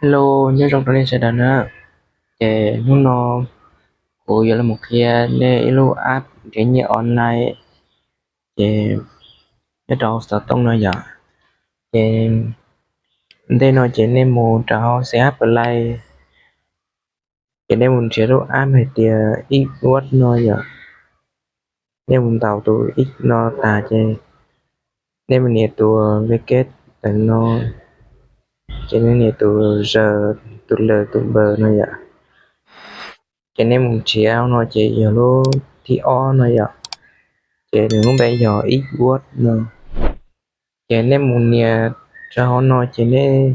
Hello, nhớ trong tuần sẽ đàn á. Để lúc nó của giờ là một kia để lu app để nhớ online để nhớ trong sở tông nó giờ. Để để nó chỉ nên một trò sẽ app lại. Để nên một chế độ app hay tiền ít word nó giờ. Nên một tàu tụ ít nó ta chế. Nên một nhiệt tụ về kết để nó cho nên nhiệt tụ giờ tụ lờ tụ bờ nó giờ. Cho nên một chiều nó chỉ giờ lu thì on nó giờ. Chế đừng có bây giờ ít word nữa. Chế nên một nhà cho nó chế nên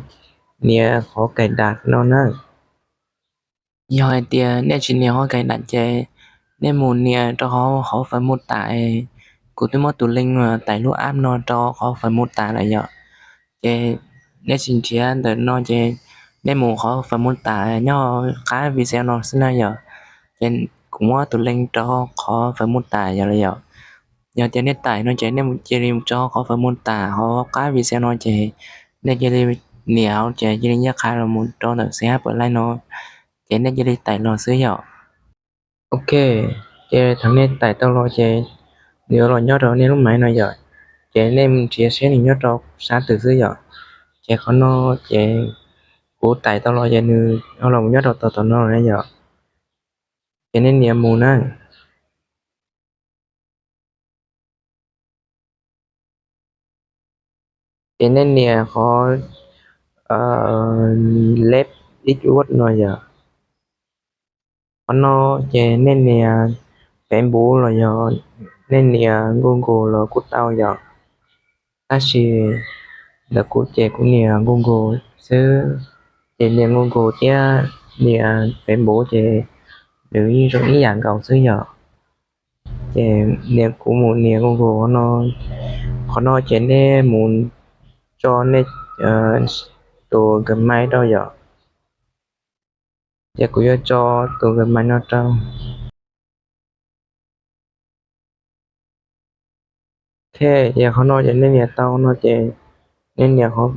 nhà khó cài đặt nó nè. Rồi tiền nên chỉ nhà khó cài đặt chế nên một nhà cho họ phải một tại của tôi mất tụ linh mà tại lúc app nó cho họ phải một tại lại giờ. Chế nên xin chia để nó chế nên một họ phải một tại nhỏ khá video nó xin là giờ. Chế cũng mất tụ linh cho họ phải một tại giờ là giờ. Giờ cho nên tại nó chế nên chế đi cho có phải môn tả họ cái video nó chế nên chế đi nhiều chế chế đi khai là một cho nó sẽ bởi lại nó chế nên chế đi tại nó sử dụng. Ok, chế thằng này tại tao lo chế nếu lo nhớ rồi nên lúc nãy nó giờ chế nên chia sẻ thì nhớ cho sáng từ sử dụng chế có nó chế của tại tao lo chế như nó là nhớ rồi tao nó rồi giờ chế nên niệm mù nè. Chế nên niệm có left ít word nó giờ nó chế nên niệm phèn bố là giờ nên niệm Google là của tao giờ ta chỉ là của chế của niệm Google chứ chế niệm Google chứ niệm phèn bố chế được ý rồi ý dạng cầu chứ giờ chế niệm của một niệm Google nó chế nên muốn cho nên tổ gần máy đâu giờ chế của cho tổ gần máy nó trong thế giờเขาnói nên niệm tao nó chế nên niệmเขา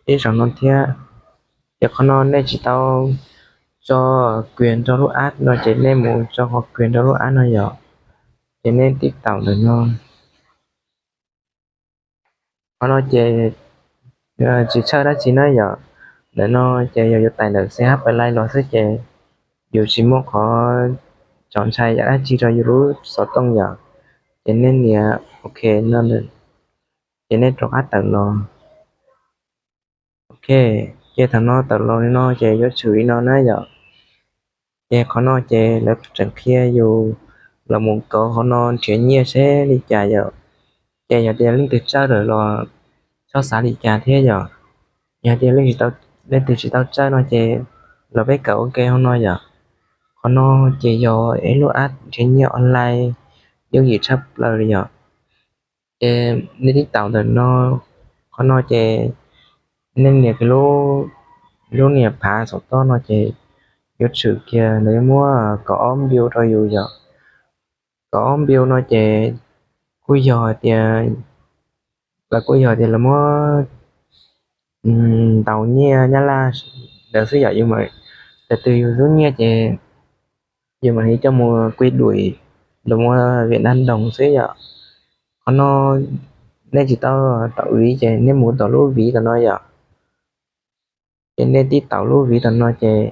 ý rằng nó thế giờเขาnói nên chỉ tao cho quyền cho lúc ad nó chỉ nên muốn cho họ quyền cho lúc ad nó giờ chỉ nên tiếp tạo được nó chỉ chỉ chơi đó chỉ nói giờ để nó chỉ giờ tài được sẽ hấp lại lo sẽ chỉ dù chỉ một họ chọn sai đã chỉ choรู้số tông giờ chỉ nên nè ok nó được chỉ nên cho ad tận lo ok cái thằng nó tận lo nó chỉ có chửi nó nói giờ chếเขาnó chế lớp trận kia dù là một cậu họ nó chuyện nhiều sẽ đi trả giờ chế giờ tiền linh từ chơi rồi là cho xã đi trả thế giờ giờ tiền linh tao lên từ chỉ tao chơi nó chế là với cậu ok họ nói giờ họ nó chế giờ ấy lúc ad chuyện nhiều online giống gì sắp là giờ chế nên đi tạo được nó họ nói chế nên nhiều cái lô lô nhiều phá số to nó chế nhất sự kia nếu mua có ôm bill thôi dù giờ có ôm bill nó chế cuối giờ thì là cuối giờ thì là mua tàu nhia nhá là đỡ sử dụng nhưng mà từ từ xuống nhia chế nhưng mà thì cho mua quy đuổi là mua Việt Nam đồng sử dụng nó nên chỉ tao tạo ví chế nên muốn tạo lúa ví là nó giờ cho nên tí tạo lúa ví là nó chế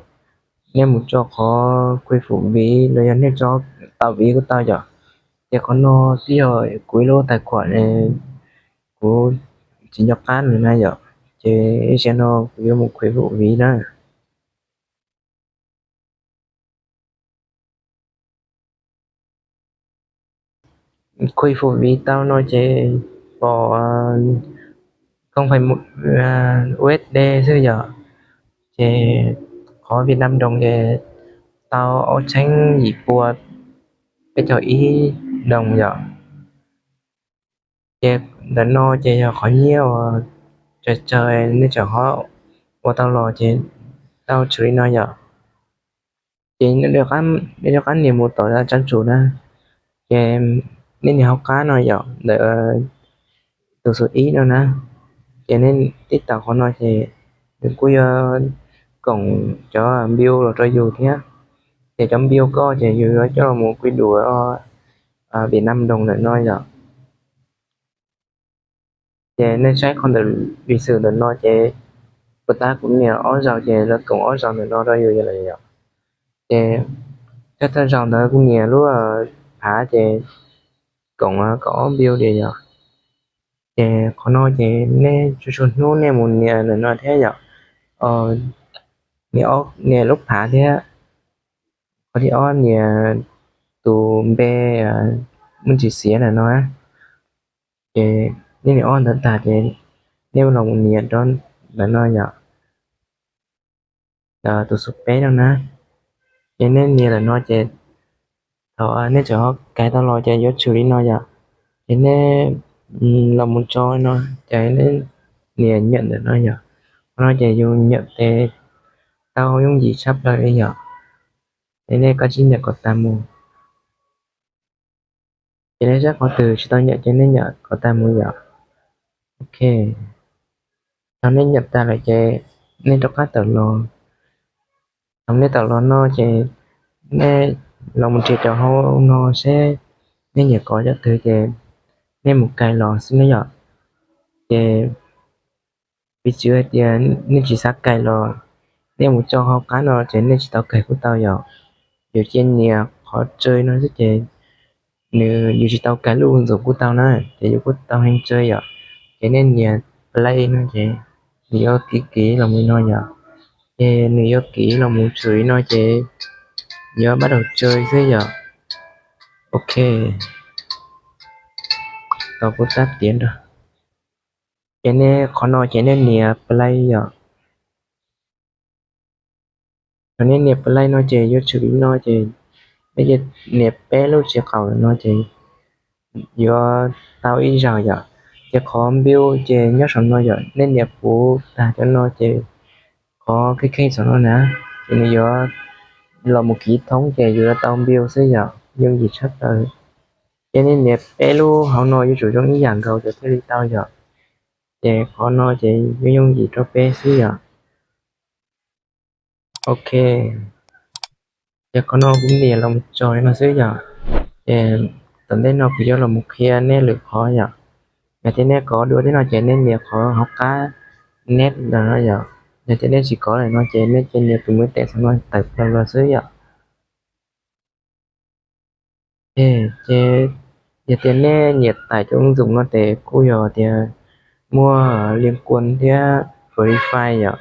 nên một cho khó quy phục ví rồi nên cho tạo ví của tao giờ thì có nó tí rồi cuối lô tài khoản này của chính nhập án rồi này giờ chế sẽ nó với một quy phục ví đó quy phục ví tao nó chế bỏ không phải một USD chứ giờ chế có Việt Nam đồng chế tao ở tránh dịch của cái cho ý đồng giờ chế đã nó chế khó nhiều trời nên cho họ và tao lo chế tao chửi nó giờ chế nó được ăn nhiều một tổ ra tranh chủ đó chế nên học cá nó giờ để từ sự ý đó nè chế nên tích tạo của nó thì đừng có cộng cho bill rồi dù thế để trong bill có chỉ dù cho một quy đùa Việt Nam đồng là nói rồi để nên sai con được lịch sử được nói chế người ta cũng nhiều ở giàu chế là cũng ở giàu được nói ra nhiều vậy là chế chắc chắn giàu đó cũng nhiều lúc phá chế cũng có bill để rồi chế có nói chế nên chút chút nè một nhiều là nói thế rồi nghe lúc phá thế cóที่อ้อนเนี่ยตูเบมันสิเสียน่ะเนาะนี่อ้อนตาเนี่ยเราเนี่ยดอนlà nó nhỏ tụ sụp bé đâu nè cho nên như là nó chế thọ nên cho cái tao lo cho yếu xử lý nó giờ cho nên là muốn cho nó cho nên nè nhận được nó giờ nó chế dùng nhận thế tao không dùng gì sắp lại bây giờ thế nên có chính là có tam mù cho nên rất có từ cho tao nhận cho nên nhận có tam mù giờ ok tao nên nhận ta lại chế nên tao cắt tờ lo tao nên tờ lo nó chế nên lòng một chế cho họ nó sẽ nên nhờ có cho thứ chế nên một cái lò xin nó giờ chế vì chưa tiền nên chỉ sát cái lò nên một cho họ cá nó chế nên chỉ tao cái của tao giờ điều trên nhà họ chơi nó rất chế nếu như chỉ tao cái luôn dùng của tao nữa thì của tao hay chơi giờ cho nên nhà play nó chế nếu kỹ là mới nói giờ nếu kỹ là muốn chơi nó chế nhớ bắt đầu chơi thế giờ ok tao cũng tắt tiếng rồi cho nên khó nói cho nên nhà play giờ cho nên nhà play nó chế yếu xử lý nó chế bây giờ nhà bé lúc sẽ cầu nó chế do tao ý rằng giờ chế khó build chế nhớ sống nó giờ nên nhà phụ ta cho nó chế có cái sống nó nè cho nên do là một kỹ thống chế dù là tao build sẽ giờ nhưng gì sắp rồi cho nên nhà bé lúc họ nói với chủ trong ý dạng cầu cho thế đi tao giờ chế khó nói chế với gì cho bé xí giờ ok chế khó nói cũng liền lòng trò nó xí giờ tận đây nó cũng do là một kia nét lực khó giờ và thế nên có đứa thế nào chế nên nhiều khó học cá nét là nó giờ và thế nên chỉ có là nó chế nên trên nhiều từ mới test nó tập là xí giờ chế giờ thế nên nhiệt tải cho ứng dụng nó để cô giờ thì mua liên quân thì verify giờ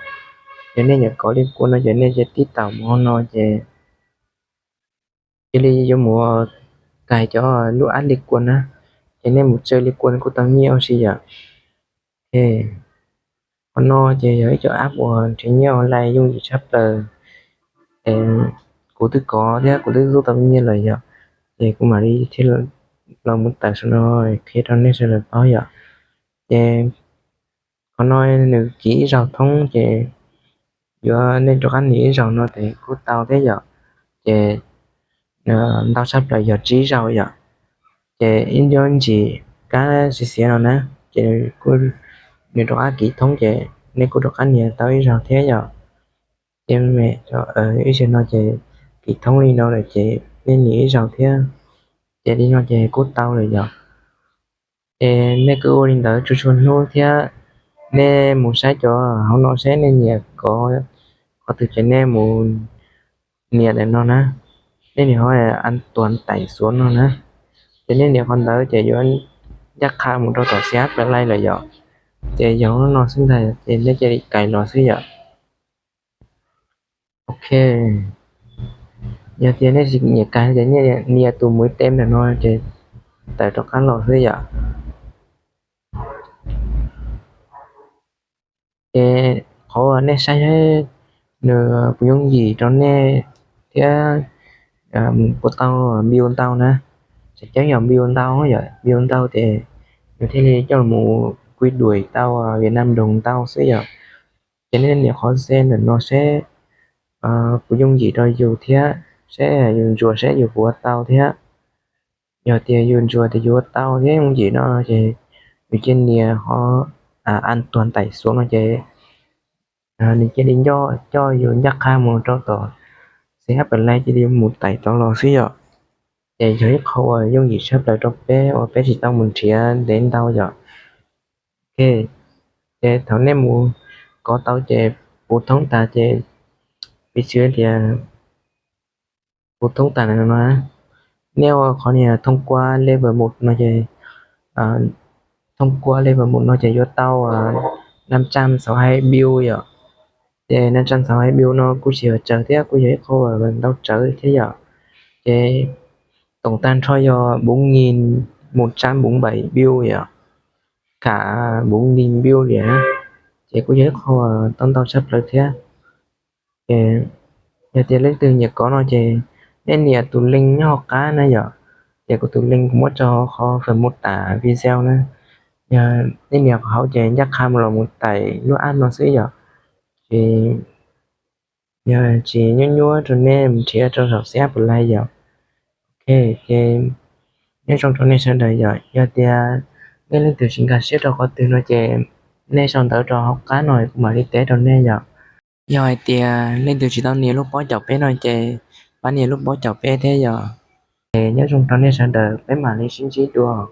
cho nên nhờ có liên quân nó cho nên chế tí tàu nó chế đi cho mua cài cho lúc ăn liên quân á cho nên một chơi liên quân của tao nhiều xí giờ nó chế giới cho app của trí nhiều online dùng gì sắp tờ của tôi có thế của tôi giúp tao nhiên là giờ thì cũng mà đi thì là một tài số rồi khi đó nên sẽ là bao giờ thì có nói nếu chỉ giao thông thì do nên cho anh nghĩ rằng nó thì của tao thế giờ thì tao sắp là giờ chỉ giao giờ thì in cho anh chị cái gì nào nè thì của nếu cho anh kỹ thống thì nên của được anh tao ý rằng thế giờ em mẹ cho ý sẽ nói chị kỹ thống đi đâu là chị nên nghĩ rằng thế chị đi nói chị cốt tao rồi giờ nên cứ ô linh tới chú chuồn luôn thế nên một sai cho không nói sẽ nên nhà có từ trên nên một nhà để nó nè nên thì hỏi là an toàn tẩy xuống nó nè cho nên nếu con tới chị vô anh chắc khai một đôi tỏ xét lại lại là giờ chị giống nó sinh thời thì nên chị cài nó sẽ giờ ok giờ thì nên dịch nhiệt cái giống như nia tụ mới tem là nó chị tại trong khán lò sẽ giờ khó nên sai hết nửa dùng gì trong nè thế của tao bill tao nè chắc chắn là bill tao vậy bill tao thì như thế này cho một quy đuổi tao Việt Nam đồng tao sẽ giờ cho nên nếu khó xem là nó sẽ của dùng gì rồi dù thế sẽ dùng chùa sẽ dùng của tao thế giờ thì dùng chùa thì dùng tao thế dùng gì nó thì trên nhà họ an toàn tải xuống nó chế nên chỉ đi cho vô nhắc hai một trâu tỏ sẽ hấp lại chỉ đi một tay tao lo xí rồi để cho ít khâu dùng gì sắp lại trong bé ở bé chỉ tao muốn chia đến tao rồi ok để thằng nem mua có tao chế phổ thông ta chế bị chữa thì phổ thông ta này nó nếu có nhà thông qua level một nó chế à, thông qua level một nó chế vô tao 562 build rồi chế 562 build nó cũng chỉ chờ thế cũng dễ khâu rồi mình đâu chờ thế giờ chế tổng tan cho do 4147 build rồi cả 4000 build vậy á chế cũng dễ khâu tao tao sắp được thế chế giờ tiền lấy từ nhật có nói chế nên nhà tụ linh nó học cá nữa giờ giờ của tụ linh cũng muốn cho khó phần một tả video nữa giờ nên nhà họ chế nhắc ham là một tài nó ăn nó sẽ giờ thì giờ chỉ nhớ nhớ cho nên chỉ cho học xếp lại giờ ok ok nếu trong chỗ này sẽ đợi giờ giờ thì cái lên từ sinh hoạt sẽ cho có từ nó chế nên xong tới cho học cá nói mà đi tế cho nên giờ rồi thì lên từ chỉ tao nhiều lúc bó chọc bé nói chế bán nhiều lúc bó chọc bé thế giờ nhớ trong đó nên sẽ đợi bé mà lên sinh trí đùa